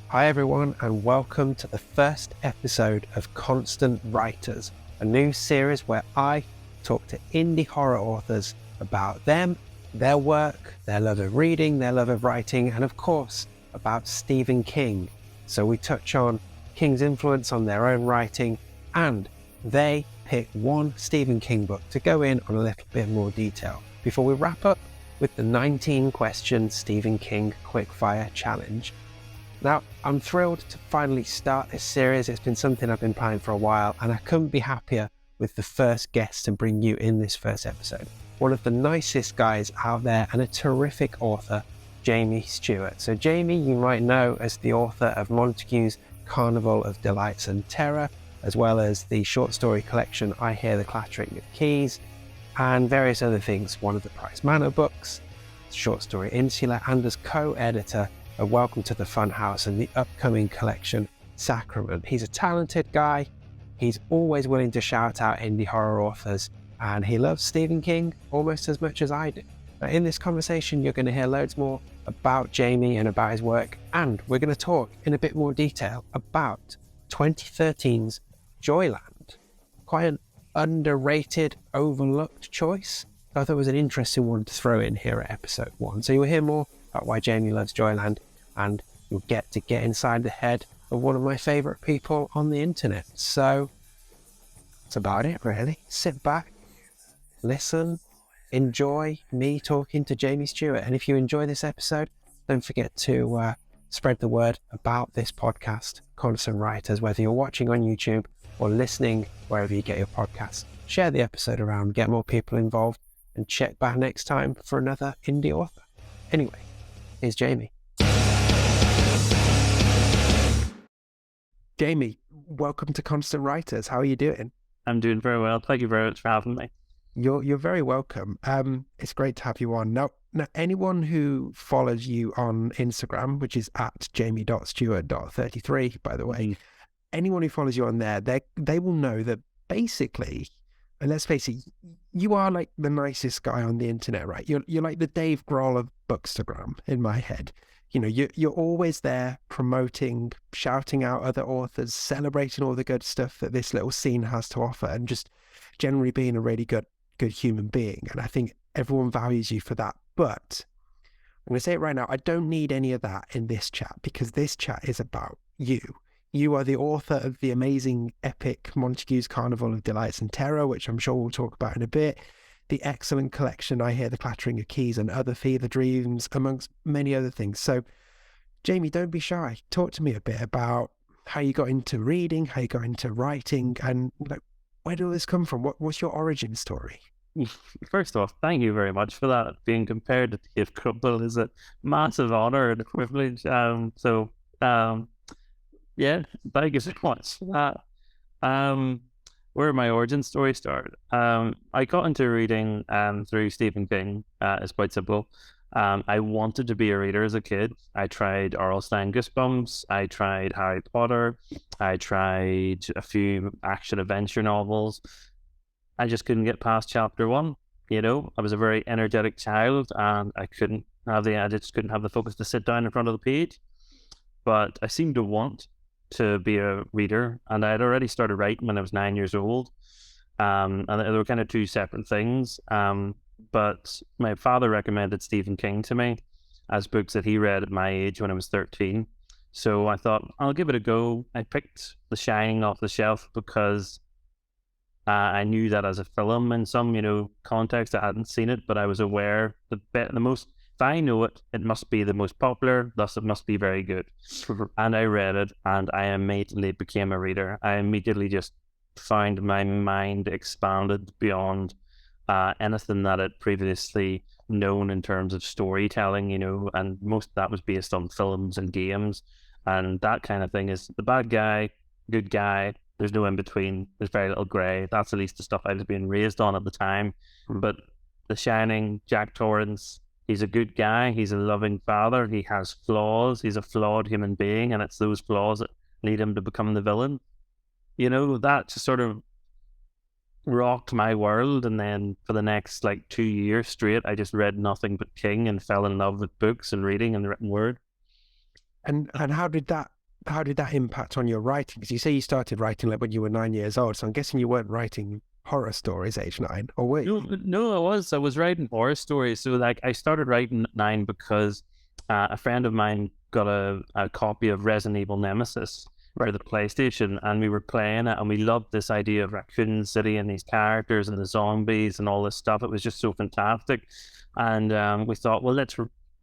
Hi everyone, and welcome to the first episode of Constant Writers, a new series where I talk to indie horror authors about them, their work, their love of reading, their love of writing, and of course about Stephen King. So we touch on King's influence on their own writing, and they pick one Stephen King book to go in on a little bit more detail before we wrap up with the 19-question Stephen King Quickfire Challenge. Now, I'm thrilled to finally start this series. It's been something I've been planning for a while, and I couldn't be happier with the first guest to bring you in this first episode. One of the nicest guys out there and a terrific author, Jamie Stewart. So Jamie, you might know as the author of Montague's Carnival of Delights and Terror, as well as the short story collection I Hear the Clattering of Keys, and various other things. One of the Price Manor books, short story Insula, and as co-editor of Welcome to the Funhouse and the upcoming collection Sacrament. He's a talented guy. He's always willing to shout out indie horror authors, and he loves Stephen King almost as much as I do. Now, in this conversation, you're going to hear loads more about Jamie and about his work, and we're going to talk in a bit more detail about 2013's Joyland. Quite an underrated, overlooked choice. So I thought it was an interesting one to throw in here at episode 1. So you'll hear more about why Jamie loves Joyland, and you'll get to get inside the head of one of my favourite people on the internet. So that's about it, really. Sit back, listen, enjoy me talking to Jamie Stewart. And if you enjoy this episode, don't forget to spread the word about this podcast, Constant Writers, whether you're watching on YouTube or listening wherever you get your podcasts. Share the episode around, get more people involved, and check back next time for another indie author. Anyway, here's Jamie. Jamie, welcome to Constant Writers. How are you doing? I'm doing very well. Thank you very much for having me. You're very welcome. It's great to have you on. Now, anyone who follows you on Instagram, which is at jamie.stewart.33, by the way, anyone who follows you on there, they will know that basically, and let's face it, you are like the nicest guy on the internet, right? You're like the Dave Grohl of Bookstagram in my head. You know, you're always there promoting, shouting out other authors, celebrating all the good stuff that this little scene has to offer, and just generally being a really good human being. And I think everyone values you for that. But I'm going to say it right now, I don't need any of that in this chat, because this chat is about you. You are the author of the amazing epic Montague's Carnival of Delights and Terror, which I'm sure we'll talk about in a bit. The excellent collection I Hear the Clattering of Keys and Other Fever Dreams, amongst many other things. So, Jamie, don't be shy. Talk to me a bit about how you got into reading, how you got into writing, and where did all this come from? What's your origin story? First off, thank you very much for that. Being compared to Dave Crumple is a massive honor and a privilege. Yeah, thank you so much for that. Where my origin story started. I got into reading through Stephen King. It's quite simple. I wanted to be a reader as a kid. I tried R.L. Stine Goosebumps. I tried Harry Potter. I tried a few action-adventure novels. I just couldn't get past chapter 1. You know, I was a very energetic child, and I just couldn't have the focus to sit down in front of the page. But I seemed to want to be a reader, and I had already started writing when I was 9 years old, and they were kind of two separate things, but my father recommended Stephen King to me as books that he read at my age when I was 13, so I thought, I'll give it a go. I picked The Shining off the shelf because I knew that as a film in some, context. I hadn't seen it, but I was aware if I know it, it must be the most popular, thus it must be very good. And I read it, and I immediately became a reader. I immediately just found my mind expanded beyond anything that I'd previously known in terms of storytelling, and most of that was based on films and games. And that kind of thing is the bad guy, good guy, there's no in between, there's very little grey. That's at least the stuff I was being raised on at the time. But The Shining, Jack Torrance, he's a good guy. He's a loving father. He has flaws. He's a flawed human being, and it's those flaws that lead him to become the villain. That just sort of rocked my world. And then for the next 2 years straight, I just read nothing but King and fell in love with books and reading and the written word. And how did that how did that impact on your writing? Because you say you started writing like when you were 9 years old, so I'm guessing you weren't writing horror stories age 9, or were you? No, I was writing horror stories. So like I started writing at 9 because a friend of mine got a copy of Resident Evil Nemesis for the PlayStation, and we were playing it, and we loved this idea of Raccoon City and these characters and the zombies and all this stuff. It was just so fantastic, and we thought, well,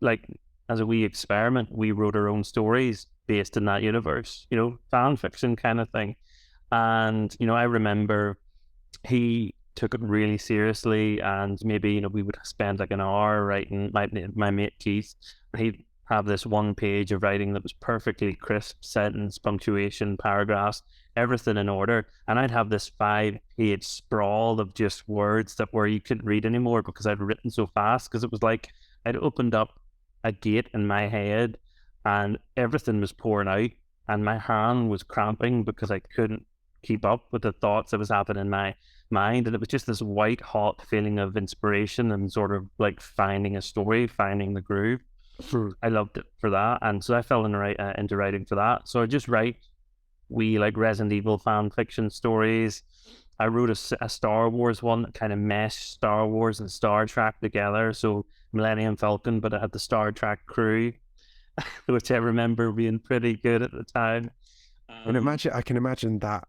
like as a wee experiment, we wrote our own stories based in that universe, fan fiction kind of thing. And I remember he took it really seriously, and maybe we would spend like an hour writing. My mate Keith, he'd have this one page of writing that was perfectly crisp, sentence, punctuation, paragraphs, everything in order, and I'd have this 5-page sprawl of just words that where you couldn't read anymore because I'd written so fast, because it was like I'd opened up a gate in my head and everything was pouring out, and my hand was cramping because I couldn't keep up with the thoughts that was happening in my mind. And it was just this white hot feeling of inspiration and sort of like finding a story, finding the groove. I loved it for that, and so I fell into writing for that. So I just write like Resident Evil fan fiction stories. I wrote a Star Wars one that kind of meshed Star Wars and Star Trek together, so Millennium Falcon, but it had the Star Trek crew, which I remember being pretty good at the time. I can imagine that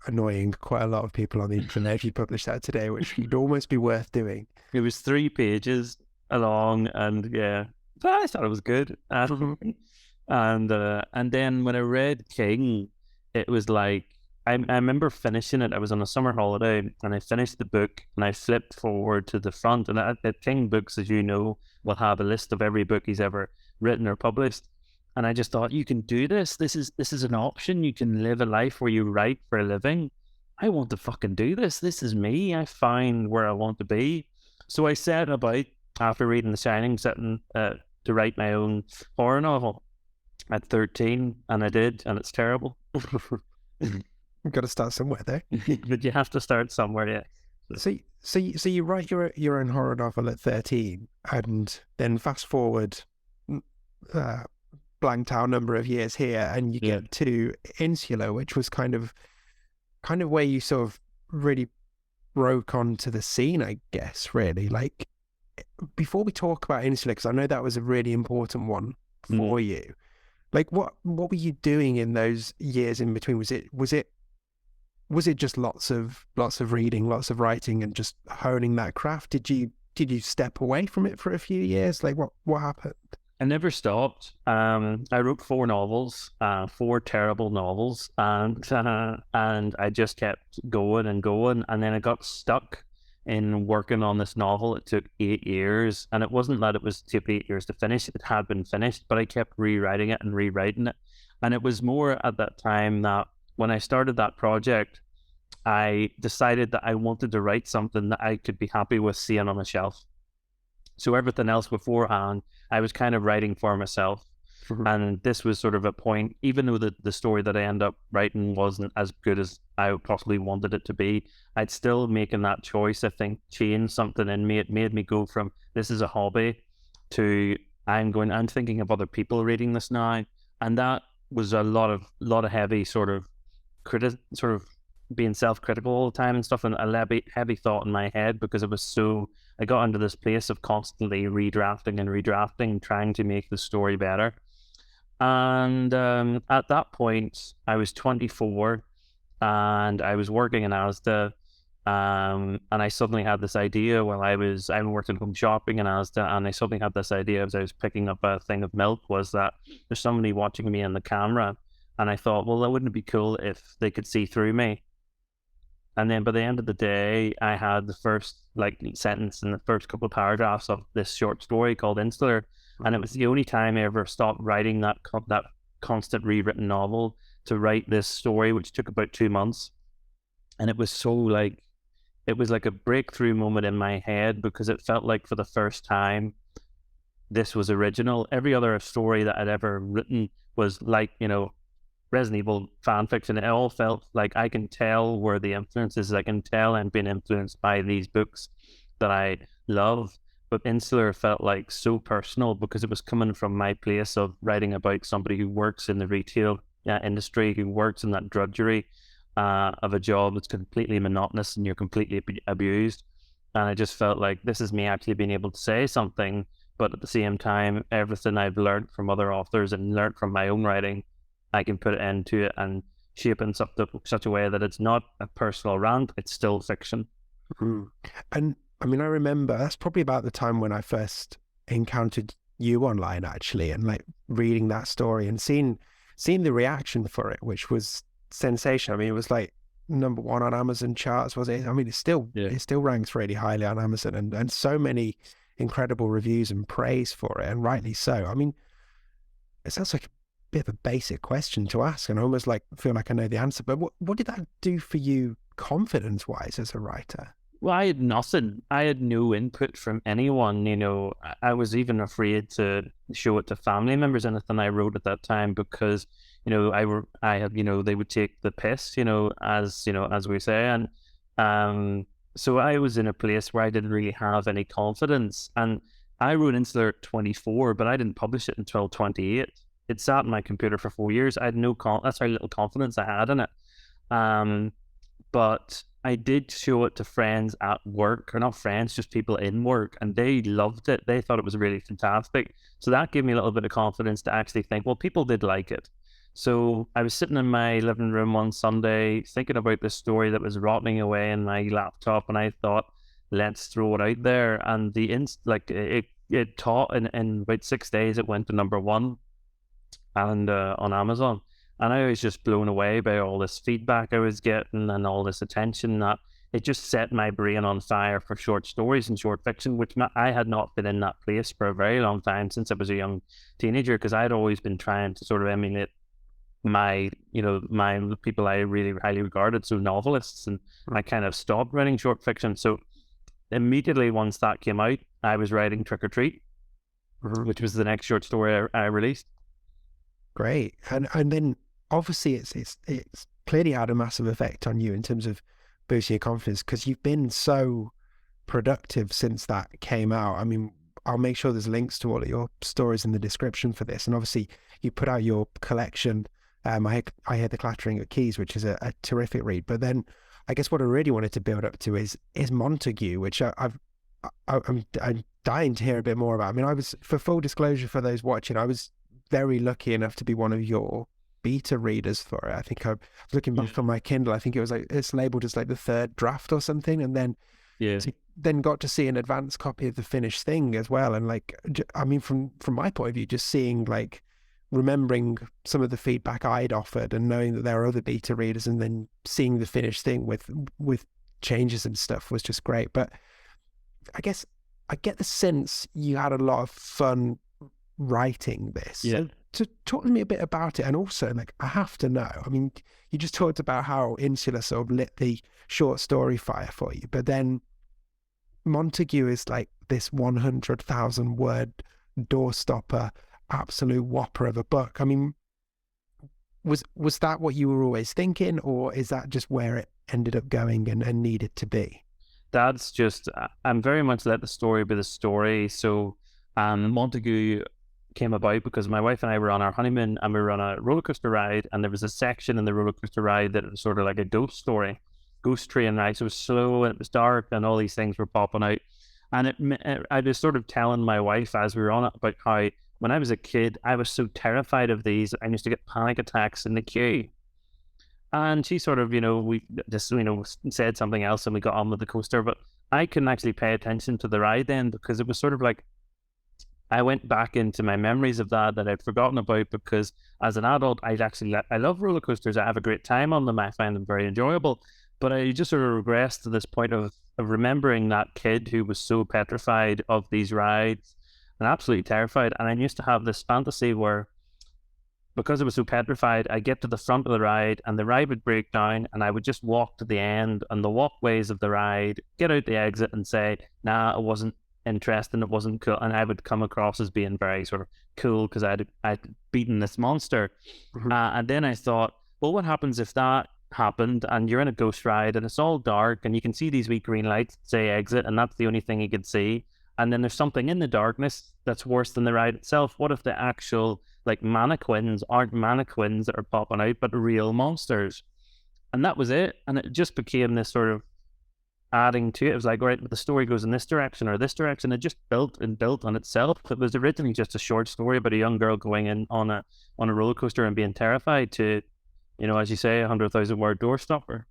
annoying quite a lot of people on the internet if you publish that today, which would almost be worth doing. It was 3 pages long, and yeah, but I thought it was good. And then when I read King, it was like I remember finishing it. I was on a summer holiday, and I finished the book, and I flipped forward to the front. And at King Books, as you know, will have a list of every book he's ever written or published. And I just thought, you can do this. This is an option. You can live a life where you write for a living. I want to fucking do this. This is me. I find where I want to be. So I set about, after reading The Shining, to write my own horror novel at 13, and I did, and it's terrible. You've got to start somewhere there. But you have to start somewhere, yeah. So you write your own horror novel at 13, and then fast forward blanked out number of years here, and you get to Insular, which was kind of where you sort of really broke onto the scene, I guess, really. Like, before we talk about Insular, because I know that was a really important one for you, like what were you doing in those years in between? Was it just lots of reading, lots of writing, and just honing that craft? Did you step away from it for a few years? Like what happened? I never stopped. I wrote 4 novels, 4 terrible novels, and I just kept going and going, and then I got stuck in working on this novel. It took 8 years, and it wasn't that it was took 8 years to finish. It had been finished, but I kept rewriting it and rewriting it, and it was more at that time that when I started that project, I decided that I wanted to write something that I could be happy with seeing on a shelf. So everything else beforehand, I was kind of writing for myself. And this was sort of a point, even though the story that I ended up writing wasn't as good as I possibly wanted it to be, I'd still making that choice, I think, changed something in me. It made me go from, this is a hobby, to I'm thinking of other people reading this now. And that was a lot of heavy sort of being self-critical all the time and stuff, and a heavy thought in my head, because I got into this place of constantly redrafting, trying to make the story better. And at that point, I was 24, and I was working in Asda, and I suddenly had this idea while I'm working home shopping in Asda, and I suddenly had this idea as I was picking up a thing of milk, was that there's somebody watching me in the camera, and I thought, well, that wouldn't it be cool if they could see through me? And then by the end of the day, I had the first sentence in the first couple of paragraphs of this short story called Insular. And it was the only time I ever stopped writing that constant rewritten novel to write this story, which took about 2 months. And it was it was like a breakthrough moment in my head, because it felt like for the first time, this was original. Every other story that I'd ever written was Resident Evil fan fiction. It all felt like I can tell where the influence is. I can tell I'm being influenced by these books that I love. But Insular felt so personal, because it was coming from my place of writing about somebody who works in the retail industry, who works in that drudgery of a job that's completely monotonous and you're completely abused. And I just felt like this is me actually being able to say something, but at the same time, everything I've learned from other authors and learned from my own writing, I can put it into it and shape it in such a way that it's not a personal rant, it's still fiction. Mm. And I mean, I remember that's probably about the time when I first encountered you online, actually, and like reading that story and seeing the reaction for it, which was sensational. I mean, it was like #1 on Amazon charts, was it? I mean, it still ranks really highly on Amazon, and so many incredible reviews and praise for it, and rightly so. I mean, it sounds like a bit of a basic question to ask, and I almost like feel like I know the answer. But what did that do for you, confidence-wise, as a writer? Well, I had nothing. I had no input from anyone. I was even afraid to show it to family members, anything I wrote at that time, because I had they would take the piss, as we say, and so I was in a place where I didn't really have any confidence, and I wrote Insular at 24, but I didn't publish it until 28. It sat on my computer for 4 years. I had that's how little confidence I had in it. But I did show it to friends at work, or not friends, just people in work, and they loved it. They thought it was really fantastic. So that gave me a little bit of confidence to actually think, well, people did like it. So I was sitting in my living room one Sunday thinking about this story that was rotting away in my laptop, and I thought, let's throw it out there. And it taught in about 6 days, it went to #1 and on Amazon. And I was just blown away by all this feedback I was getting and all this attention, that it just set my brain on fire for short stories and short fiction, which I had not been in that place for a very long time, since I was a young teenager, because I'd always been trying to sort of emulate the people I really highly regarded, so novelists, and I kind of stopped writing short fiction. So immediately once that came out, I was writing Trick or Treat, which was the next short story I released. Great. And then obviously it's clearly had a massive effect on you in terms of boosting your confidence, because you've been so productive since that came out. I mean, I'll make sure there's links to all of your stories in the description for this. And obviously you put out your collection. I had The Clattering at Keys, which is a terrific read. But then I guess what I really wanted to build up to is Montague, which I'm dying to hear a bit more about. I mean, for full disclosure for those watching, I was very lucky enough to be one of your beta readers for it. I think I was looking back on my Kindle. I think it was like, it's labeled as like the 3rd draft or something, and then got to see an advanced copy of the finished thing as well. And like, I mean, from my point of view, just seeing, like, remembering some of the feedback I'd offered and knowing that there are other beta readers, and then seeing the finished thing with changes and stuff was just great. But I guess I get the sense you had a lot of fun writing this. So talk to me a bit about it. And also, like, I have to know, I mean, you just talked about how Insular sort of lit the short story fire for you, but then Montague is like this 100,000 word doorstopper, absolute whopper of a book. I mean, was that what you were always thinking, or is that just where it ended up going and needed to be? That's just, I'm very much let the story be the story. So Montague came about because my wife and I were on our honeymoon, and we were on a roller coaster ride, and there was a section in the roller coaster ride that was sort of like a ghost train ride. So it was slow and it was dark and all these things were popping out. And I was sort of telling my wife as we were on it about how when I was a kid, I was so terrified of these, I used to get panic attacks in the queue. And she sort of, we just, said something else and we got on with the coaster. But I couldn't actually pay attention to the ride then, because it was sort of like, I went back into my memories of that I'd forgotten about, because as an adult, I love roller coasters. I have a great time on them. I find them very enjoyable. But I just sort of regressed to this point of remembering that kid who was so petrified of these rides and absolutely terrified. And I used to have this fantasy where, because I was so petrified, I get to the front of the ride and the ride would break down, and I would just walk to the end and the walkways of the ride, get out the exit and say, nah, it wasn't interesting, it wasn't cool. And I would come across as being very sort of cool because I'd beaten this monster. And then I thought, well, what happens if that happened and you're in a ghost ride and it's all dark and you can see these wee green lights say exit, and that's the only thing you could see, And then there's something in the darkness that's worse than the ride itself. What if the actual like mannequins aren't mannequins that are popping out, but real monsters? And that was it. And it just became this sort of adding to it. It was like, right, but the story goes in this direction or this direction. It just built and built on itself. It was originally just a short story about a young girl going in on a roller coaster and being terrified to, as you say, 100,000 word doorstopper.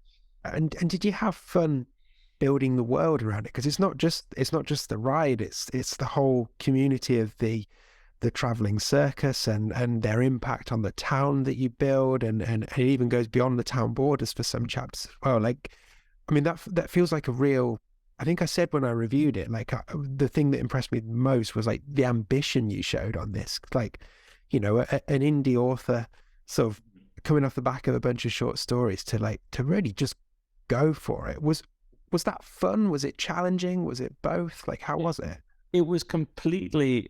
And did you have fun building the world around it? Because it's not just the ride. It's the whole community of the traveling circus and their impact on the town that you build, and it even goes beyond the town borders for some chapters as well. Like, I mean, that feels like a real. I think I said when I reviewed it, like the thing that impressed me most was like the ambition you showed on this. Like, an indie author sort of coming off the back of a bunch of short stories to really just go for it. Was that fun? Was it challenging? Was it both? Like, how was it? It was completely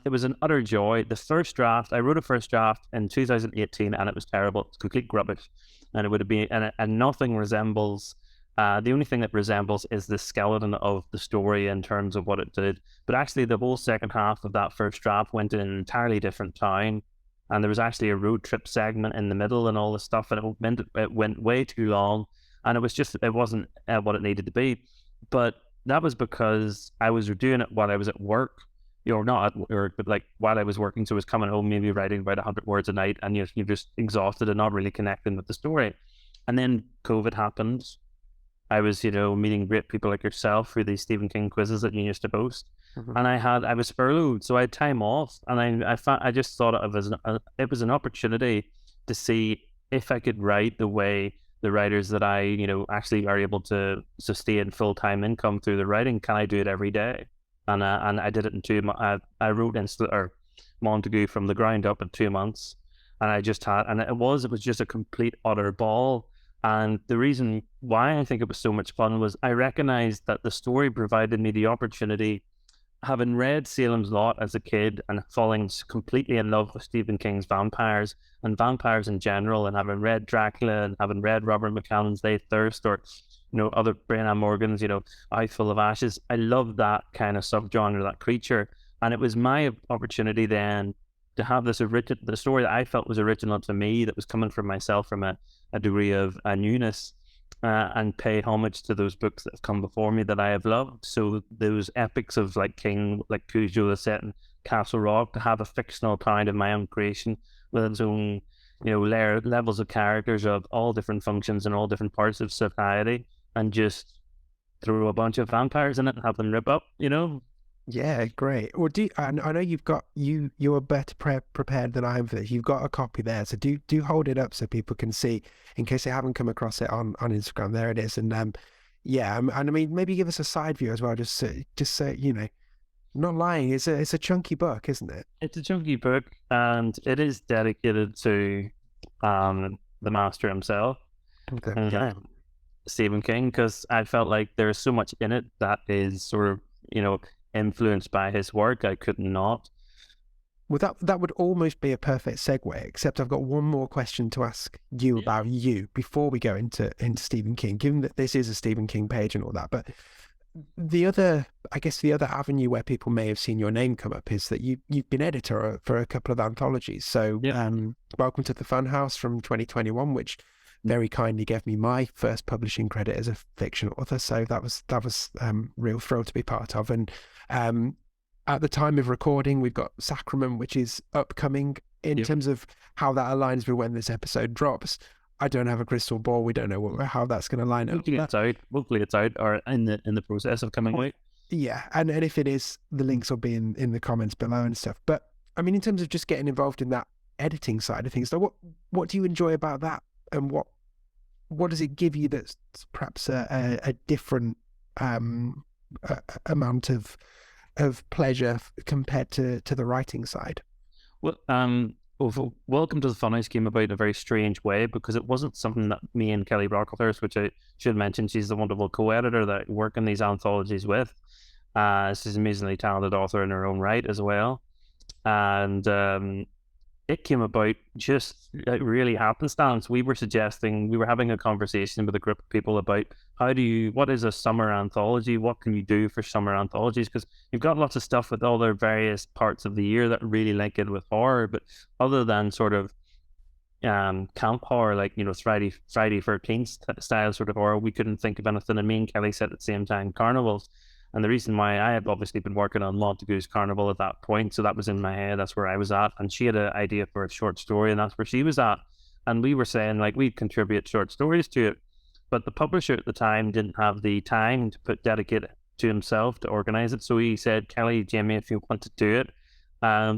it was an utter joy. The first draft, I wrote a first draft in 2018, and it was terrible. It's complete rubbish, and it would have been and nothing resembles. The only thing that resembles is the skeleton of the story in terms of what it did. But actually, the whole second half of that first draft went in an entirely different town, and there was actually a road trip segment in the middle and all this stuff, and it went way too long, and it wasn't what it needed to be. But that was because I was doing it while I was at work. Not at work, but like while I was working. So I was coming home, maybe writing about 100 words a night, and you're just exhausted and not really connecting with the story. And then COVID happened. I was, meeting great people like yourself through these Stephen King quizzes that you used to post. Mm-hmm. And I was furloughed, so I had time off, and I just thought of it was an opportunity to see if I could write the way the writers that I, actually are able to sustain full-time income through the writing. Can I do it every day? And I did it in 2 months. I wrote Montague from the ground up in 2 months, and it was just a complete utter ball. And the reason why I think it was so much fun was I recognized that the story provided me the opportunity, having read Salem's Lot as a kid and falling completely in love with Stephen King's vampires and vampires in general, and having read Dracula and having read Robert McCallum's They Thirst, or other Brian Morgan's, Eyes Full of Ashes. I love that kind of subgenre, that creature. And it was my opportunity then to have the story that I felt was original to me, that was coming from myself from a degree of newness, and pay homage to those books that have come before me that I have loved. So those epics of like King, like Cujo, set in Castle Rock, to have a fictional town of my own creation with its own, levels of characters of all different functions and all different parts of society, and just throw a bunch of vampires in it and have them rip up, Yeah, great. Well, I know you're better prepared than I am for this. You've got a copy there, so do hold it up so people can see, in case they haven't come across it on Instagram. There it is, and and I mean, maybe give us a side view as well, just so not lying. It's a chunky book, isn't it? It's a chunky book, and it is dedicated to the master himself. Okay. Stephen King, because I felt like there's so much in it that is sort of, influenced by his work. I could not. Well, that would almost be a perfect segue, except I've got one more question to ask you about you before we go into Stephen King, given that this is a Stephen King page and all that. But the other avenue where people may have seen your name come up is that you've been editor for a couple of anthologies. So Welcome to the Funhouse from 2021, which very kindly gave me my first publishing credit as a fiction author. So that was real thrill to be part of. And at the time of recording, we've got Sacrament, which is upcoming. In terms of how that aligns with when this episode drops, I don't have a crystal ball. We don't know how that's going to line up. Hopefully it's out or in the process of coming out. Yeah, and if it is, the links will be in the comments below and stuff. But I mean, in terms of just getting involved in that editing side of things, so what do you enjoy about that? And what does it give you that's perhaps a different amount of pleasure compared to the writing side? Well, Welcome to the Funhouse came about in a very strange way, because it wasn't something that me and Kelly Brocklehurst, which I should mention, she's the wonderful co-editor that I work in these anthologies with. She's an amazingly talented author in her own right as well. And it came about just really happenstance. We were having a conversation with a group of people about what is a summer anthology? What can you do for summer anthologies? Because you've got lots of stuff with all their various parts of the year that really link in with horror, but other than sort of camp horror, like, Friday 13th style sort of horror, we couldn't think of anything. And me and Kelly said at the same time, carnivals. And the reason why, I had obviously been working on Montague's Carnival at that point, so that was in my head, that's where I was at. And she had an idea for a short story, and that's where she was at. And we were saying, like, we'd contribute short stories to it. But the publisher at the time didn't have the time to dedicate it to himself to organize it. So he said, Kelly, Jamie, if you want to do it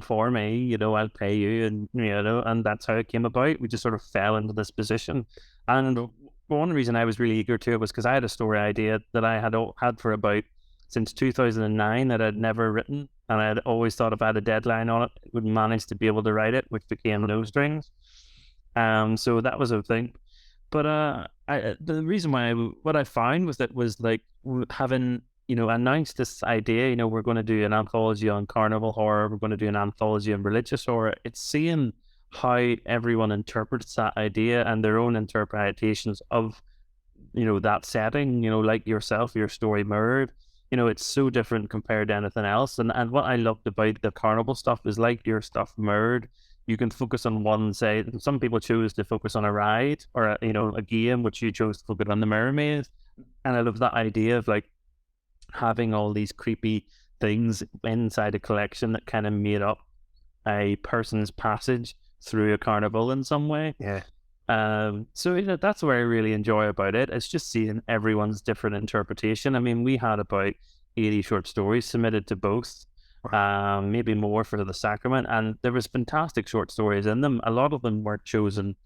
for me, I'll pay you. And that's how it came about. We just sort of fell into this position. And one reason I was really eager to it was because I had a story idea that I had for about since 2009 that I'd never written, and I had always thought if I had a deadline on it, I would manage to be able to write it, which became No Strings. So that was a thing. But the reason why what I found was that was like having announced this idea. We're going to do an anthology on carnival horror. We're going to do an anthology on religious horror. It's seeing how everyone interprets that idea and their own interpretations of that setting. Like yourself, your story Mirrored. It's so different compared to anything else. And what I loved about the carnival stuff is, like your stuff Mirrored, you can focus on one side. Some people choose to focus on a ride or a game, which you chose to focus on the mirror maze. And I love that idea of like having all these creepy things inside a collection that kind of made up a person's passage through a carnival in some way. Yeah. So that's what I really enjoy about it. It's just seeing everyone's different interpretation. I mean, we had about 80 short stories submitted to both, maybe more for the Sacrament, and there was fantastic short stories in them. A lot of them weren't chosen,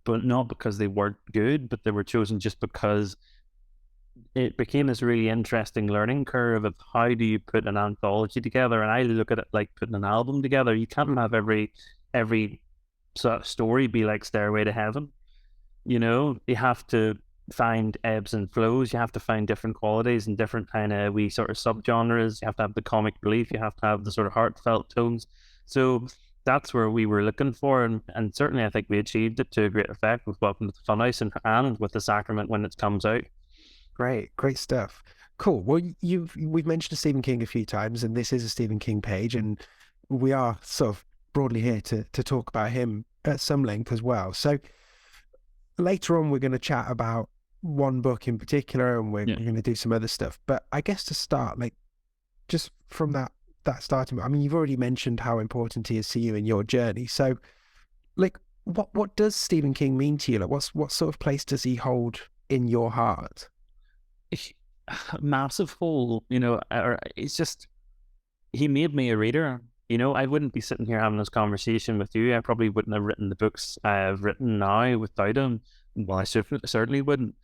but not because they weren't good, but they were chosen just because it became this really interesting learning curve of how do you put an anthology together. And I look at it like putting an album together. You can't have every sort of story be like Stairway to Heaven. You have to find ebbs and flows. You have to find different qualities and different kind of wee sort of subgenres. You have to have the comic relief. You have to have the sort of heartfelt tones. So that's where we were looking for, and certainly I think we achieved it to a great effect with Welcome to the Funhouse and with the Sacrament when it comes out. Great stuff. Cool. Well, we've mentioned Stephen King a few times, and this is a Stephen King page, and we are sort of broadly here to talk about him at some length as well. So later on, we're going to chat about one book in particular, and we're going to do some other stuff. But I guess to start, like, just from that starting, I mean, you've already mentioned how important he is to you in your journey. So, like, what does Stephen King mean to you? Like, what sort of place does he hold in your heart? Massive hole, it's just, he made me a reader. I wouldn't be sitting here having this conversation with you. I probably wouldn't have written the books I have written now without him. Well, I certainly wouldn't.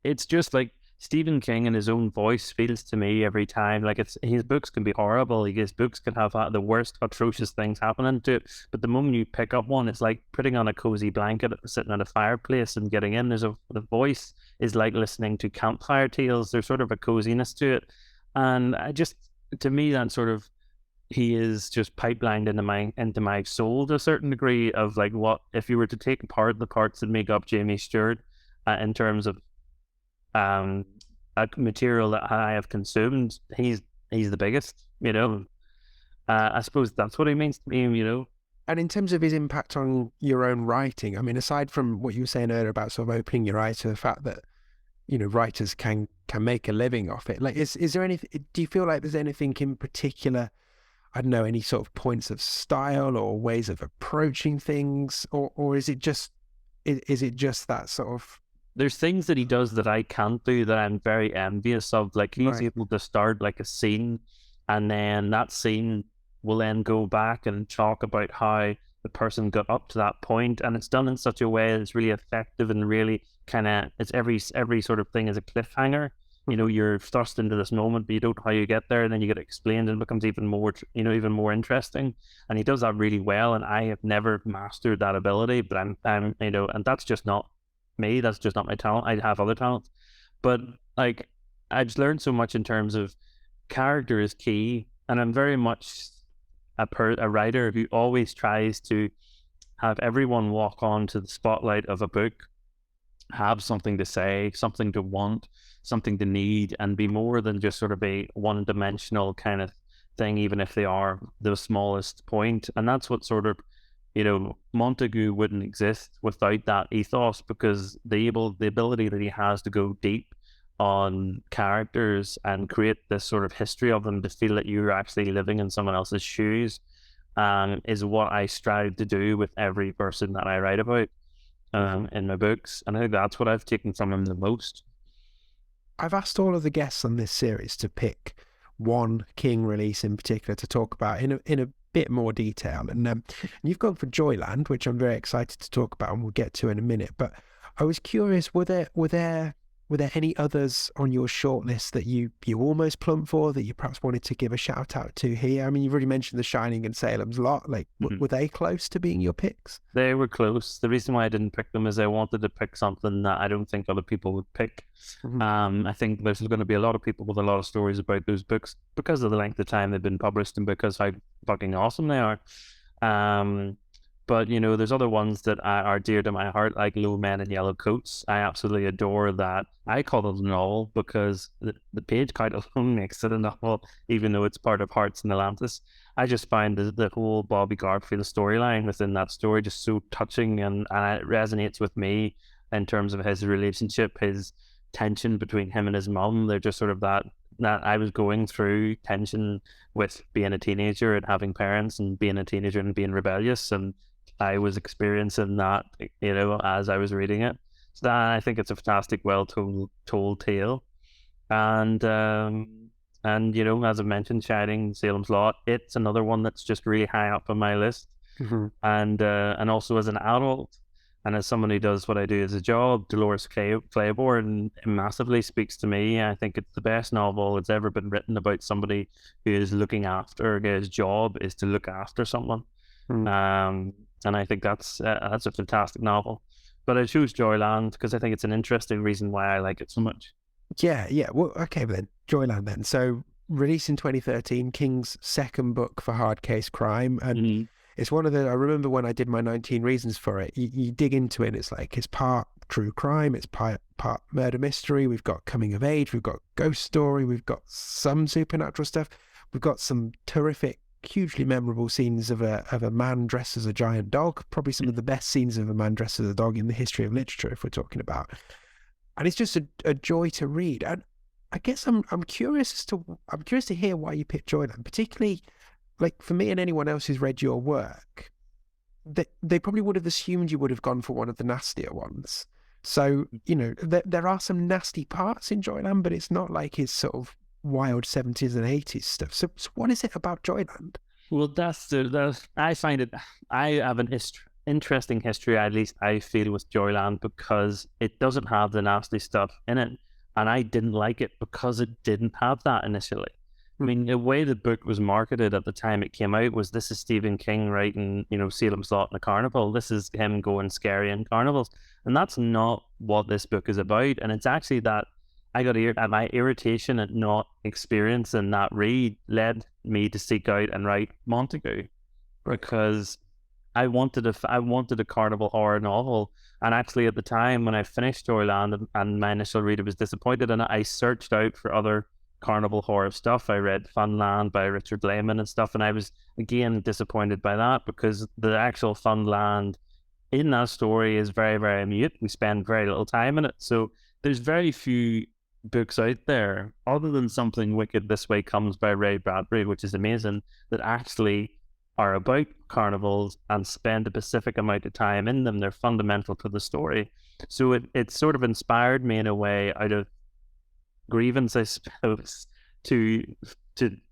It's just like Stephen King in his own voice feels to me every time. Like, his books can be horrible. His books can have the worst, atrocious things happening to it. But the moment you pick up one, it's like putting on a cozy blanket, sitting at a fireplace and getting in. The voice is like listening to campfire tales. There's sort of a coziness to it. And to me, that sort of, he is just pipelined into my soul to a certain degree of like, what if you were to take apart the parts that make up Jamie Stewart in terms of a material that I have consumed, he's the biggest. I suppose that's what he means to me. And in terms of his impact on your own writing, I mean, aside from what you were saying earlier about sort of opening your eyes to the fact that writers can make a living off it, like, is there anything? Do you feel like there's anything in particular? I don't know, any sort of points of style or ways of approaching things, or is it just that sort of? There's things that he does that I can't do that I'm very envious of. Like, he's able to start like a scene, and then that scene will then go back and talk about how the person got up to that point, and it's done in such a way that's really effective and really kind of, it's every sort of thing is a cliffhanger. You're thrust into this moment, but you don't know how you get there, and then you get explained, and it becomes even more interesting. And he does that really well, and I have never mastered that ability. But I'm and that's just not me. That's just not my talent. I have other talents, but like, I just learned so much in terms of character is key, and I'm very much a writer who always tries to have everyone walk on to the spotlight of a book, have something to say, something to want, something to need, and be more than just sort of a one-dimensional kind of thing, even if they are the smallest point. And that's what sort of, Montague wouldn't exist without that ethos, because the ability that he has to go deep on characters and create this sort of history of them to feel that you're actually living in someone else's shoes, is what I strive to do with every person that I write about in my books. And I think that's what I've taken from him the most. I've asked all of the guests on this series to pick one King release in particular to talk about in a bit more detail. And you've gone for Joyland, which I'm very excited to talk about and we'll get to in a minute. But I was curious, were there any others on your shortlist that you almost plumped for, that you perhaps wanted to give a shout out to here? I mean, you've already mentioned The Shining and Salem's Lot. Like, were they close to being your picks? They were close. The reason why I didn't pick them is I wanted to pick something that I don't think other people would pick. I think there's going to be a lot of people with a lot of stories about those books because of the length of time they've been published and because how fucking awesome they are. But, there's other ones that are dear to my heart, like Low Men in Yellow Coats. I absolutely adore that. I call it a novel because the page count alone makes it a novel, even though it's part of Hearts and Atlantis. I just find the whole Bobby Garfield storyline within that story just so touching, and it resonates with me in terms of his relationship, his tension between him and his mum. They're just sort of that I was going through tension with being a teenager and having parents and being a teenager and being rebellious, and I was experiencing that, as I was reading it. So that, I think it's a fantastic, told tale. And as I mentioned, Shining, Salem's Lot, it's another one that's just really high up on my list. And also as an adult, and as someone who does what I do as a job, Dolores Claiborne massively speaks to me. I think it's the best novel that's ever been written about somebody who is looking after, his job is to look after someone. And I think that's a fantastic novel. But I choose Joyland because I think it's an interesting reason why I like it so much. Yeah. Well, okay, then Joyland then. So released in 2013, King's second book for hard case crime, and it's one of the. I remember when I did my 19 reasons for it. You dig into it, and it's like it's part true crime, it's part murder mystery. We've got coming of age, we've got ghost story, we've got some supernatural stuff, we've got some terrific, hugely memorable scenes of a man dressed as a giant dog, probably some of the best scenes of a man dressed as a dog in the history of literature, if we're talking about. And it's just a joy to read. And I guess I'm curious to hear why you picked Joyland, particularly like for me and anyone else who's read your work. They probably would have assumed you would have gone for one of the nastier ones. So there are some nasty parts in Joyland, but it's not like his sort of wild 70s and 80s stuff. So what is it about Joyland? Well, I find it. I have an interesting history, at least I feel, with Joyland because it doesn't have the nasty stuff in it, and I didn't like it because it didn't have that initially. I mean, the way the book was marketed at the time it came out was, this is Stephen King writing, Salem's Lot and a Carnival. This is him going scary in carnivals, and that's not what this book is about. And it's actually that I got my irritation at not experiencing that read led me to seek out and write Montague, because I wanted a carnival horror novel. And actually, at the time when I finished Joyland and my initial reader was disappointed, and I searched out for other carnival horror stuff. I read Funland by Richard Lehman and stuff, and I was again disappointed by that because the actual Funland in that story is very, very mute. We spend very little time in it, so there's very few books out there other than Something Wicked This Way Comes by Ray Bradbury, which is amazing, that actually are about carnivals and spend a specific amount of time in them. They're fundamental to the story. So it sort of inspired me in a way out of grievance, I suppose, to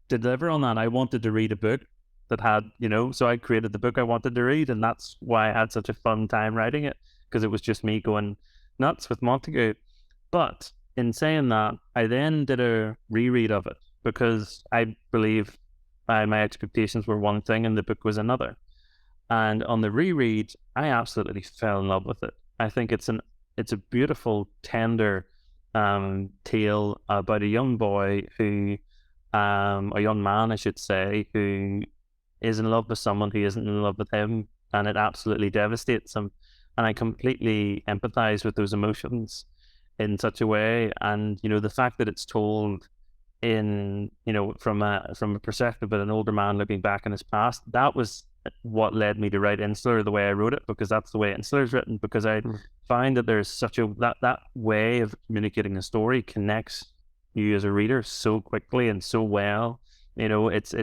deliver on that. I wanted to read a book that had, so I created the book I wanted to read, and that's why I had such a fun time writing it, because it was just me going nuts with Montague. But in saying that, I then did a reread of it because I believe my expectations were one thing and the book was another. And on the reread, I absolutely fell in love with it. I think it's a beautiful, tender tale about a young boy who, a young man, I should say, who is in love with someone who isn't in love with him, and it absolutely devastates him. And I completely empathize with those emotions in such a way. And the fact that it's told in from a perspective of an older man looking back in his past, that was what led me to write Insular the way I wrote it, because that's the way Insular is written, because I find that there's such a that way of communicating a story connects you as a reader so quickly and so well. It's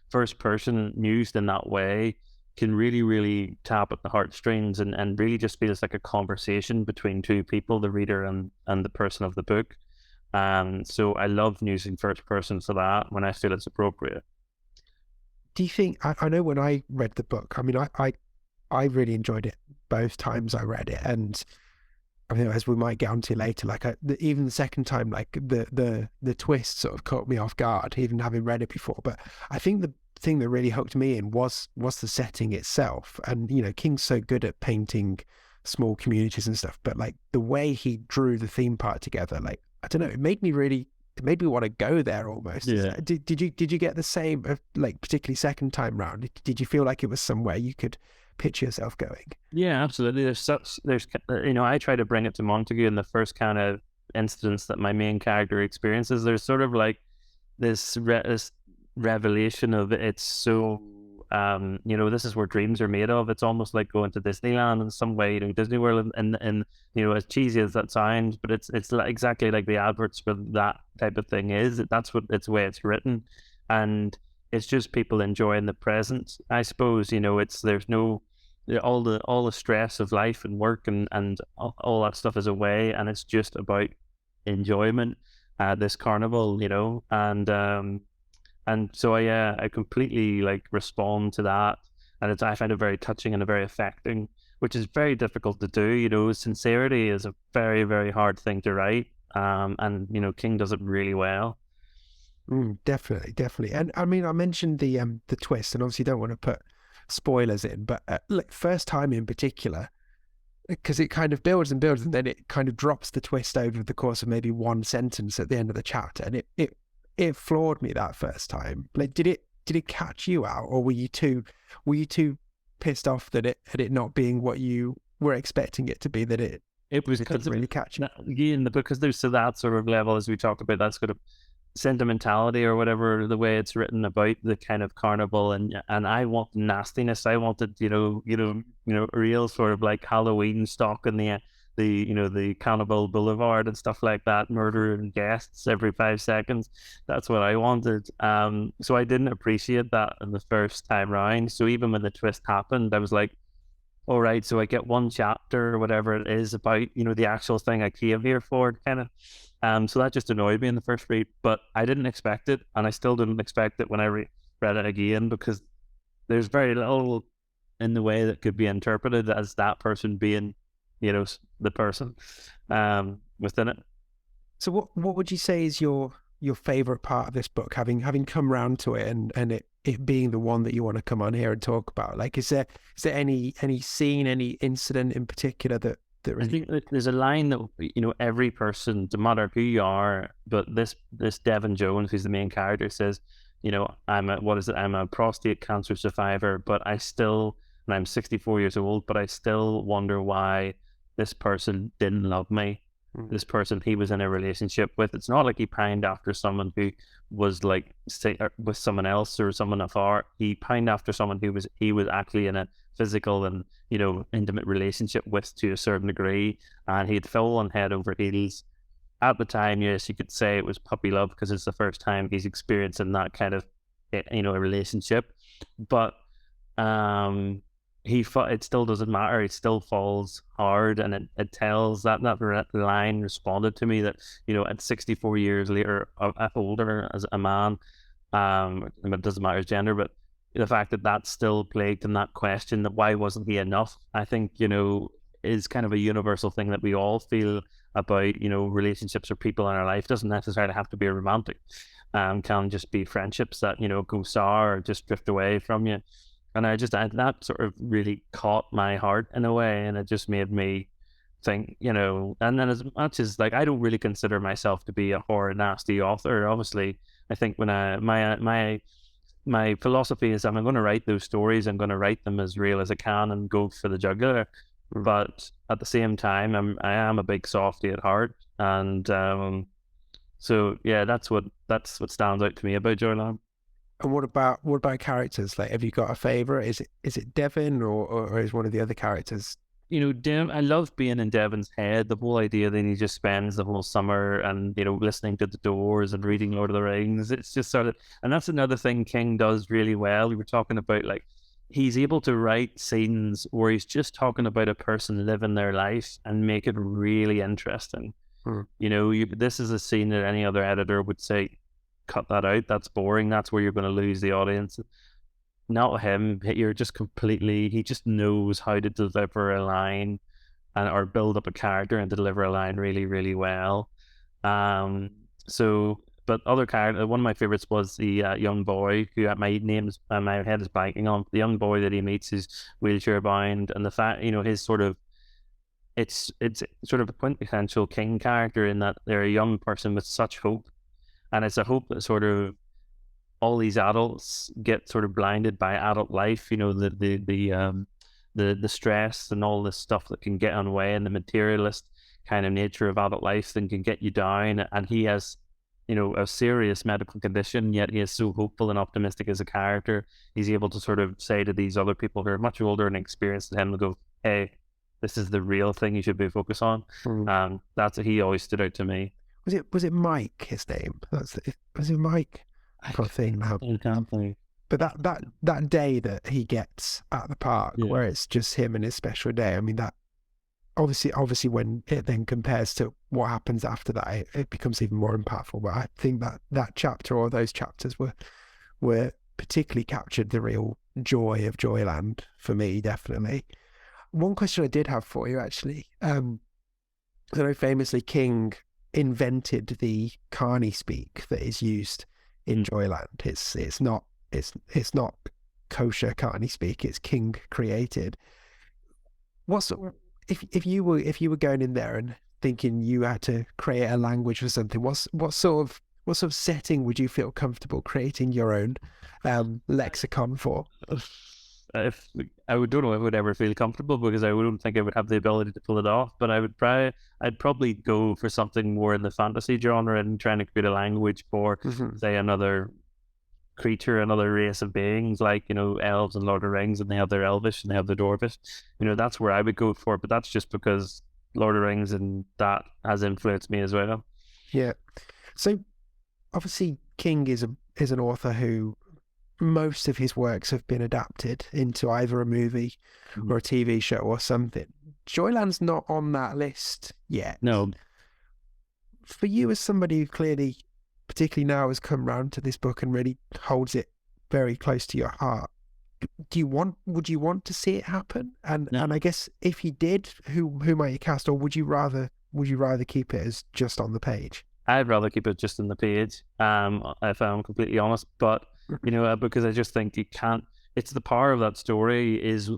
first person used in that way can really, really tap at the heartstrings, and really just feels like a conversation between two people, the reader and the person of the book. So I love using first person for that when I feel it's appropriate. Do you think, I know when I read the book, I mean, I really enjoyed it both times I read it, and I mean, as we might get onto later, like even the second time, like the twist sort of caught me off guard, even having read it before. But I think the thing that really hooked me in was the setting itself. And King's so good at painting small communities and stuff, but like the way he drew the theme park together, like I don't know, it made me want to go there almost. Yeah. Did you get the same, like particularly second time round? Did you feel like it was somewhere you could picture yourself going? Yeah, absolutely. I try to bring it to Montague in the first kind of instance that my main character experiences. There's sort of like this revelation of it's so this is where dreams are made of. It's almost like going to Disneyland in some way, Disney World, and as cheesy as that sounds, but it's exactly like the adverts for that type of thing is. That's what it's the way it's written, and it's just people enjoying the present. I suppose there's no all the stress of life and work and all that stuff is away, and it's just about enjoyment. This carnival, and so I completely like respond to that, and I find it very touching and very affecting, which is very difficult to do. Sincerity is a very, very hard thing to write, and King does it really well. Definitely. And I mean, I mentioned the twist, and obviously don't want to put spoilers in, but like first time in particular, because it kind of builds and builds, and then it kind of drops the twist over the course of maybe one sentence at the end of the chapter, and it floored me that first time. Like, did it catch you out, or were you too pissed off that it not being what you were expecting it to be, that it was couldn't really catch you? Again, because there's to that sort of level, as we talk about, that sort of sentimentality or whatever, the way it's written about the kind of carnival, and I want nastiness. I wanted real sort of like Halloween stock in the Carnival Boulevard and stuff like that, murder and guests every 5 seconds. That's what I wanted. So I didn't appreciate that in the first time round. So even when the twist happened, I was like, all right, so I get one chapter or whatever it is about, the actual thing I came here for, kind of. So that just annoyed me in the first read, but I didn't expect it, and I still didn't expect it when I read it again, because there's very little in the way that could be interpreted as that person being, the person within it. So what would you say is your favorite part of this book, having come round to it, and it being the one that you want to come on here and talk about? Like, is there any scene, any incident in particular that really... I think that there's a line that every person, no matter who you are, but this Devin Jones, who's the main character, says, I'm a prostate cancer survivor, but I still, and I'm 64 years old, but I still wonder why this person didn't love me. This person he was in a relationship with. It's not like he pined after someone who was like with someone else or someone afar. He pined after someone he was actually in a physical and intimate relationship with, to a certain degree, and he'd fallen head over heels. At the time, yes, you could say it was puppy love, because it's the first time he's experiencing that kind of a relationship, but it still doesn't matter. It still falls hard, and it tells that line responded to me that at 64 years later, older as a man, it doesn't matter his gender, but the fact that that's still plagued in that question, that why wasn't he enough, I think is kind of a universal thing that we all feel about relationships or people in our life. It doesn't necessarily have to be a romantic, can just be friendships that go sour or just drift away from you. And that sort of really caught my heart in a way, and it just made me think, and then as much as like I don't really consider myself to be a horror nasty author, obviously I think when my my philosophy is I'm going to write those stories. I'm going to write them as real as I can and go for the jugular. But at the same time, I am a big softie at heart, and so yeah, that's what stands out to me about Joyland. And what about characters? Like, have you got a favorite? Is it Devon or is one of the other characters? You know, I love being in Devon's head. The whole idea that he just spends the whole summer and, you know, listening to the Doors and reading Lord of the Rings. It's just sort of, and that's another thing King does really well. We were talking about, like, he's able to write scenes where he's just talking about a person living their life and make it really interesting. You know, this is a scene that any other editor would say, cut that out. That's boring. That's where you're going to lose the audience. Not him. You're just completely. He just knows how to deliver a line, or build up a character and deliver a line really, really well. So, but other character. One of my favorites was the young boy who my head is blanking on. The young boy that he meets is wheelchair bound, and the fact, you know, his sort of. It's sort of a quintessential King character in that they're a young person with such hope, and it's a hope that sort of all these adults get sort of blinded by adult life, you know, the stress and all this stuff that can get in the way, and the materialist kind of nature of adult life then can get you down. And he has, you know, a serious medical condition, yet he is so hopeful and optimistic as a character. He's able to sort of say to these other people who are much older and experienced than him, to go, hey, this is the real thing you should be focused on. That's he always stood out to me. Was it Mike, his name? Was it Mike? I can't think now. But that day that he gets at the park, where it's just him and his special day, I mean, that obviously when it then compares to what happens after that, it becomes even more impactful. But I think that chapter, or those chapters, were particularly captured the real joy of Joyland for me, definitely. One question I did have for you, actually, I know famously King invented the Carney speak that is used in Joyland. It's not kosher Carney speak. It's King created. If you were going in there and thinking you had to create a language for something, what sort of setting would you feel comfortable creating your own lexicon for? If I don't know if I would ever feel comfortable, because I don't think I would have the ability to pull it off. But I'd probably go for something more in the fantasy genre and trying to create a language for, say, another creature, another race of beings, like, you know, elves and Lord of the Rings, and they have their Elvish and they have their Dwarvish. You know, that's where I would go for. But that's just because Lord of the Rings and that has influenced me as well. Yeah. So obviously King is an author who most of his works have been adapted into either a movie or a TV show or something. Joyland's not on that list yet. No. For you, as somebody who clearly, particularly now, has come round to this book and really holds it very close to your heart, would you want to see it happen? And I guess if you did, who might you cast, or would you rather keep it as just on the page? I'd rather keep it just on the page, if I'm completely honest. But you know, because I just think you can't. It's the power of that story is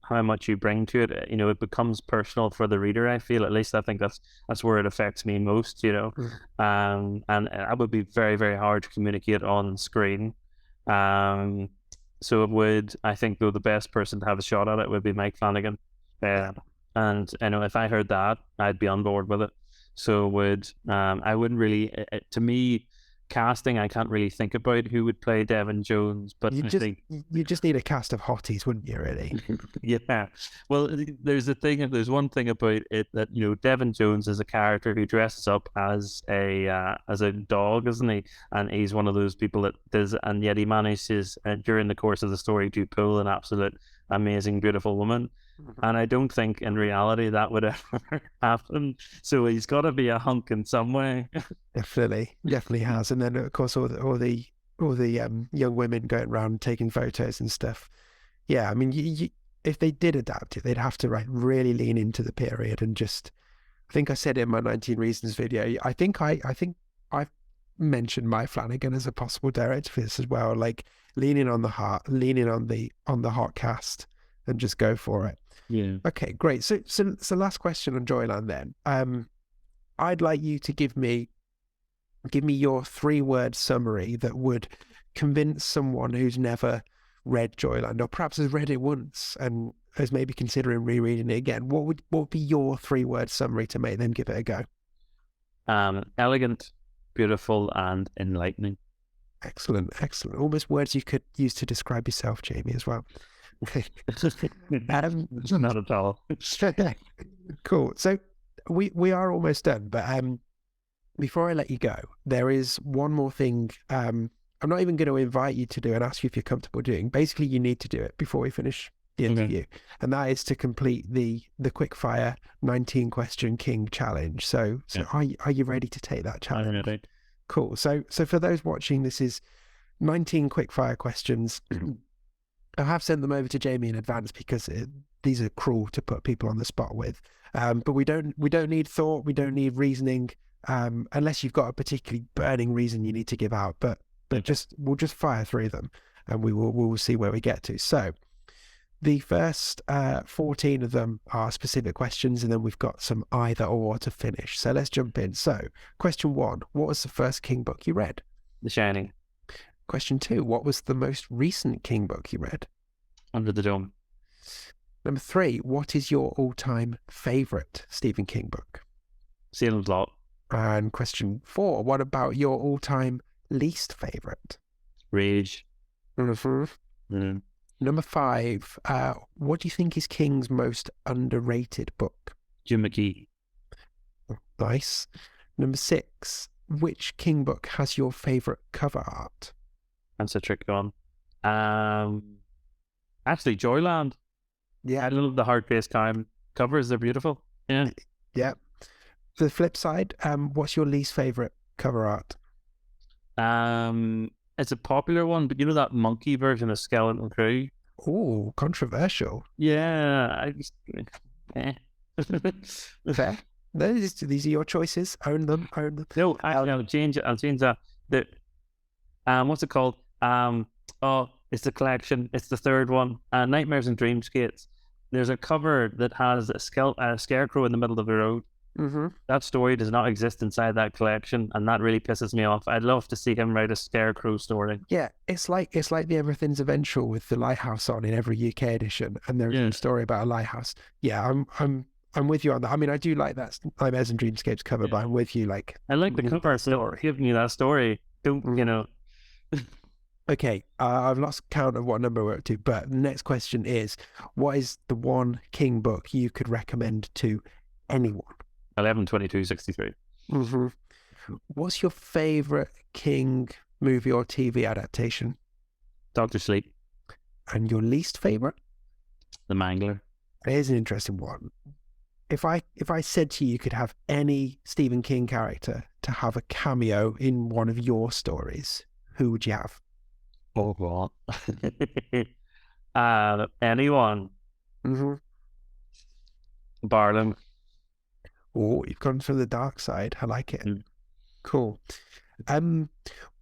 how much you bring to it. You know, it becomes personal for the reader. I feel, at least I think that's where it affects me most. You know, and that would be very, very hard to communicate on screen. So it would. I think though the best person to have a shot at it would be Mike Flanagan. And you know, if I heard that, I'd be on board with it. So I wouldn't really. To me, casting, I can't really think about who would play Devon Jones, but you just need a cast of hotties, wouldn't you? Really? Yeah. Well, there's one thing about it that, you know, Devon Jones is a character who dresses up as a dog, isn't he? And he's one of those people that does, and yet he manages during the course of the story to pull an absolute amazing, beautiful woman. And I don't think in reality that would ever happen. So he's got to be a hunk in some way. Definitely has. And then of course all the young women going around taking photos and stuff. Yeah, I mean, if they did adapt it, they'd have to really lean into the period and just. I think I said it in my 19 Reasons video. I think I've mentioned Mike Flanagan as a possible director for this as well. Like leaning on the heart, leaning on the hot cast, and just go for it. Yeah. Okay, great. So last question on Joyland then. I'd like you to give me your 3-word summary that would convince someone who's never read Joyland, or perhaps has read it once and is maybe considering rereading it again, what would be your 3-word summary to make them give it a go? Elegant, beautiful, and enlightening. Excellent. Almost words you could use to describe yourself, Jamie, as well. Not at all. Cool. So we are almost done, but before I let you go, there is one more thing. I'm not even going to invite you to do and ask you if you're comfortable doing. Basically, you need to do it before we finish the interview, and that is to complete the quickfire 19-question King challenge. So are you ready to take that challenge? I'm ready. Cool. So for those watching, this is 19 quickfire questions. I have sent them over to Jamie in advance because these are cruel to put people on the spot with. But we don't need thought. We don't need reasoning, unless you've got a particularly burning reason you need to give out. But we'll just fire through them, and we will see where we get to. So the first 14 of them are specific questions, and then we've got some either or to finish. So let's jump in. So question 1, what was the first King book you read? The Shining. Question 2, what was the most recent King book you read? Under the Dome. Number 3, what is your all-time favourite Stephen King book? Salem's Lot. And question 4, what about your all-time least favourite? Rage. Mm-hmm. Number 5, what do you think is King's most underrated book? Jim McKee. Nice. Number 6, which King book has your favourite cover art? That's a trick one. Actually, Joyland. Yeah. I love the hard-based covers. They're beautiful. Yeah. Yeah. The flip side, what's your least favourite cover art? It's a popular one, but you know that monkey version of Skeleton Crew? Oh, controversial. Yeah. Fair. These are your choices. Own them. No, I'll change it. I'll change that. What's it called? It's the collection. It's the third one. Nightmares and Dreamscapes. There's a cover that has a scarecrow in the middle of the road. Mm-hmm. That story does not exist inside that collection, and that really pisses me off. I'd love to see him write a scarecrow story. Yeah, it's like the Everything's Eventual with the lighthouse on in every UK edition, and there's a story about a lighthouse. Yeah, I'm with you on that. I mean, I do like that Nightmares and Dreamscapes cover, but I'm with you. Like, I like the cover, so give me that story. Don't you know? Okay, I've lost count of what number we're up to, but the next question is, what is the one King book you could recommend to anyone? 11/22/63. Mm-hmm. What's your favourite King movie or TV adaptation? Dr. Sleep. And your least favourite? The Mangler. Here's an interesting one. If I said to you could have any Stephen King character to have a cameo in one of your stories, who would you have? Oh, what? Anyone. Mm-hmm. Barlam. Oh, you've gone from the dark side. I like it. Cool.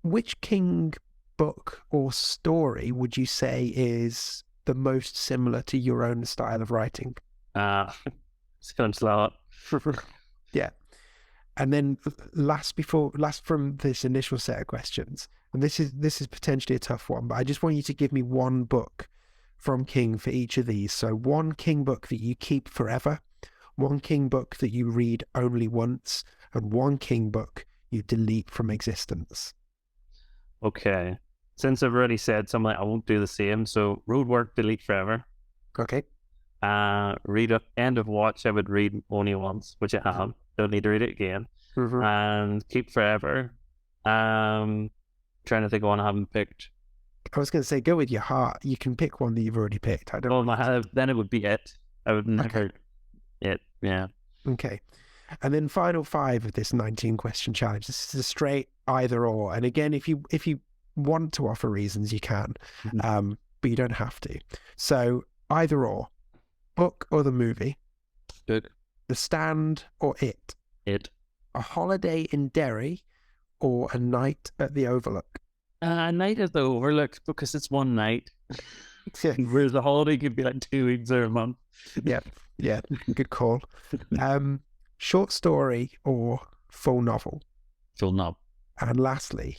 Which King book or story would you say is the most similar to your own style of writing? Sacrament. Yeah. And then last from this initial set of questions, and this is potentially a tough one, but I just want you to give me one book from King for each of these. So one King book that you keep forever, one King book that you read only once, and one King book you delete from existence. Okay. Since I've already said something, I won't do the same. So Roadwork, delete forever. Okay. Read End of Watch, I would read only once, which I have. Don't need to read it again. Mm-hmm. And Keep Forever. Trying to think of one I haven't picked. I was going to say, go with your heart. You can pick one that you've already picked. I don't. Then it would be It. I would never. It. Yeah. Okay. And then final 5 of this 19-question challenge. This is a straight either or. And again, if you want to offer reasons, you can, but you don't have to. So either or, book or the movie. Book. The Stand or It. It. A Holiday in Derry or A Night at the Overlook. A Night at the Overlook, because it's one night. Whereas a holiday could be like 2 weeks or a month. Yeah, good call. Short story or full novel? Full novel. And lastly,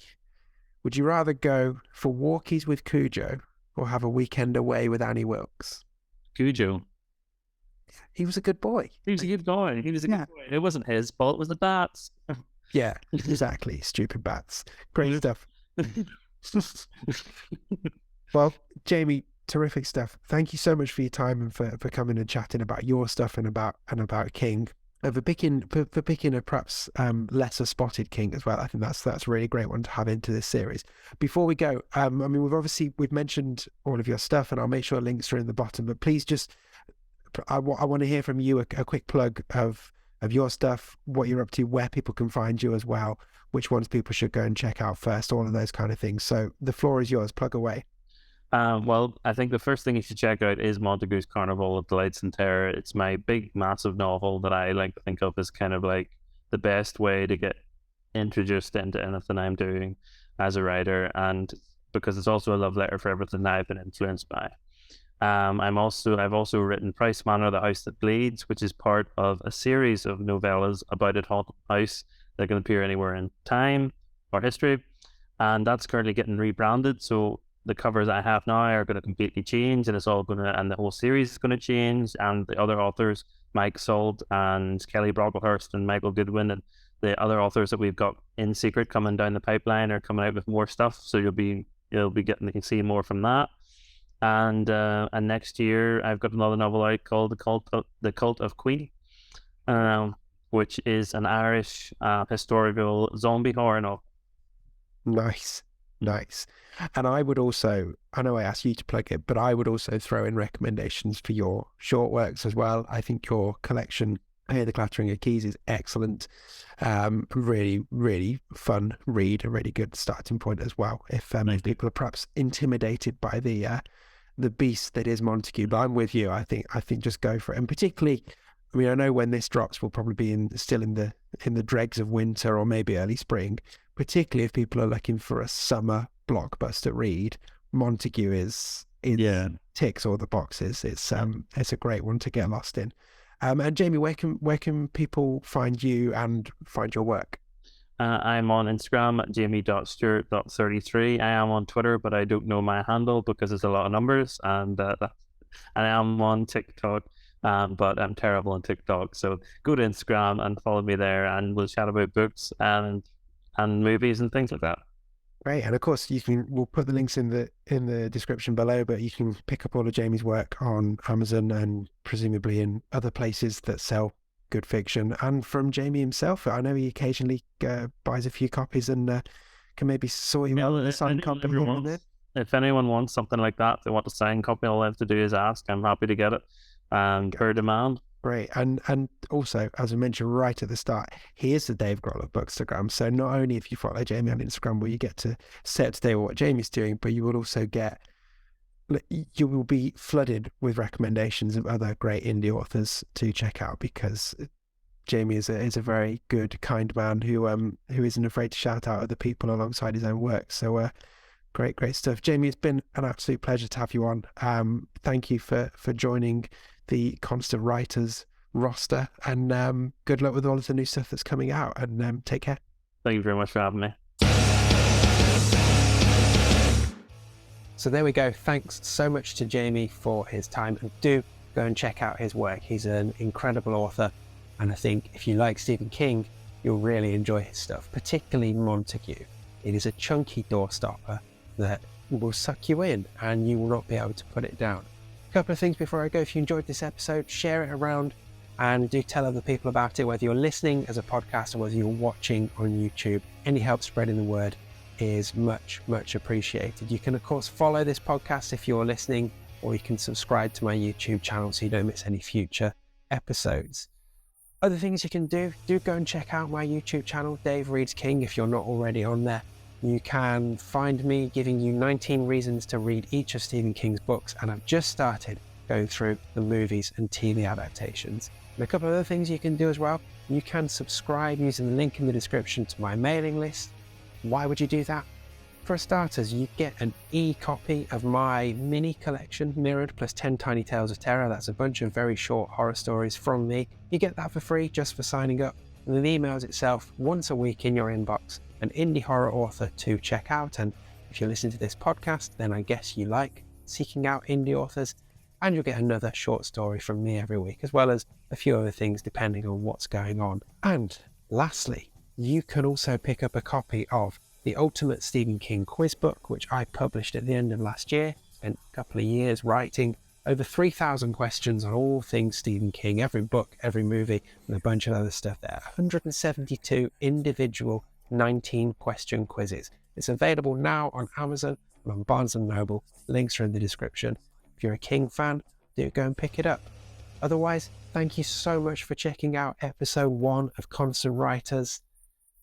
Would you rather go for walkies with Cujo or have a weekend away with Annie Wilkes? Cujo. He was a good boy. He was a good boy. He was a good boy. It wasn't his fault. It was the bats. Yeah, exactly. Stupid bats. Great stuff. Well, Jamie, terrific stuff. Thank you so much for your time and for coming and chatting about your stuff and about King. For picking a perhaps lesser spotted King as well. I think that's a really great one to have into this series. Before we go, I mean, we've mentioned all of your stuff, and I'll make sure links are in the bottom. But please, just I want to hear from you a quick plug of your stuff, what you're up to, where people can find you as well, which ones people should go and check out first, all of those kind of things. So the floor is yours. Plug away. Well, I think the first thing you should check out is Montague's Carnival of Delights and Terror. It's my big, massive novel that I like to think of as kind of like the best way to get introduced into anything I'm doing as a writer, and because it's also a love letter for everything that I've been influenced by. I've also written Price Manor, The House That Bleeds, which is part of a series of novellas about a haunted house that can appear anywhere in time or history, and that's currently getting rebranded. So the covers I have now are going to completely change, and the whole series is going to change. And the other authors, Mike Sold and Kelly Brocklehurst and Michael Goodwin, and the other authors that we've got in secret coming down the pipeline are coming out with more stuff. So you'll be getting to see more from that. And next year I've got another novel out called The Cult of Queen, which is an Irish historical zombie horror novel. Nice. And I would also, I know I asked you to plug it, but I would also throw in recommendations for your short works as well. I think your collection here, The Clattering of Keys, is excellent. Really, really fun read, a really good starting point as well. If people are perhaps intimidated by the beast that is Montague, but I'm with you. I think just go for it. And particularly, I mean, I know when this drops, we'll probably be still in the dregs of winter or maybe early spring. Particularly if people are looking for a summer blockbuster read, Montague ticks all the boxes. It's a great one to get lost in. And Jamie, where can people find you and find your work? I'm on Instagram at jamie.stewart.33. I am on Twitter, but I don't know my handle because it's a lot of numbers, and I am on TikTok, but I'm terrible on TikTok. So go to Instagram and follow me there, and we'll chat about books and movies and things like that. Great. And of course we'll put the links in the description below, but you can pick up all of Jamie's work on Amazon and presumably in other places that sell good fiction, and from Jamie himself. I know he occasionally buys a few copies and can maybe sort you out a signed copy. If anyone wants something like that, they want a signed copy, all I have to do is ask. I'm happy to get it, per demand. Great. And also, as I mentioned right at the start, he is the Dave Grohl of Bookstagram. So not only if you follow Jamie on Instagram, will you get to stay up to date with what Jamie's doing, but you will also you will be flooded with recommendations of other great indie authors to check out, because Jamie is a very good, kind man who isn't afraid to shout out other people alongside his own work. So great stuff. Jamie, it's been an absolute pleasure to have you on. Thank you for joining the Constant Writers roster, and good luck with all of the new stuff that's coming out, and take care. Thank you very much for having me. So there we go. Thanks so much to Jamie for his time, and do go and check out his work. He's an incredible author, and I think if you like Stephen King, you'll really enjoy his stuff, particularly Montague. It is a chunky doorstopper that will suck you in and you will not be able to put it down. A couple of things before I go. If you enjoyed this episode, share it around and do tell other people about it, whether you're listening as a podcast or whether you're watching on YouTube. Any help spreading the word is much appreciated. You can of course follow this podcast if you're listening, or you can subscribe to my YouTube channel so you don't miss any future episodes. Other things you can do go and check out my YouTube channel, Dave Reads King, if you're not already on there. You can find me giving you 19 reasons to read each of Stephen King's books, and I've just started going through the movies and TV adaptations. And a couple of other things you can do as well. You can subscribe using the link in the description to my mailing list. Why would you do that? For starters, you get an e-copy of my mini collection, Mirrored, plus 10 Tiny Tales of Terror. That's a bunch of very short horror stories from me. You get that for free just for signing up. And then the emails itself once a week in your inbox an indie horror author to check out. And if you listen to this podcast, then I guess you like seeking out indie authors, and you'll get another short story from me every week, as well as a few other things depending on what's going on. And lastly, you can also pick up a copy of The Ultimate Stephen King Quiz Book, which I published at the end of last year. Spent a couple of years writing over 3,000 questions on all things Stephen King, every book, every movie, and a bunch of other stuff there. 172 individual 19-question quizzes. It's available now on Amazon and on Barnes & Noble. Links are in the description. If you're a King fan, do go and pick it up. Otherwise, thank you so much for checking out episode 1 of Constant Writers.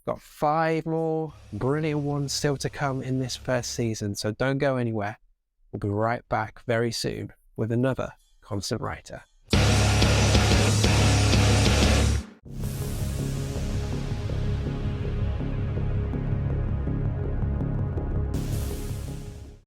Got 5 more brilliant ones still to come in this first season, so don't go anywhere. We'll be right back very soon with another Constant Writer.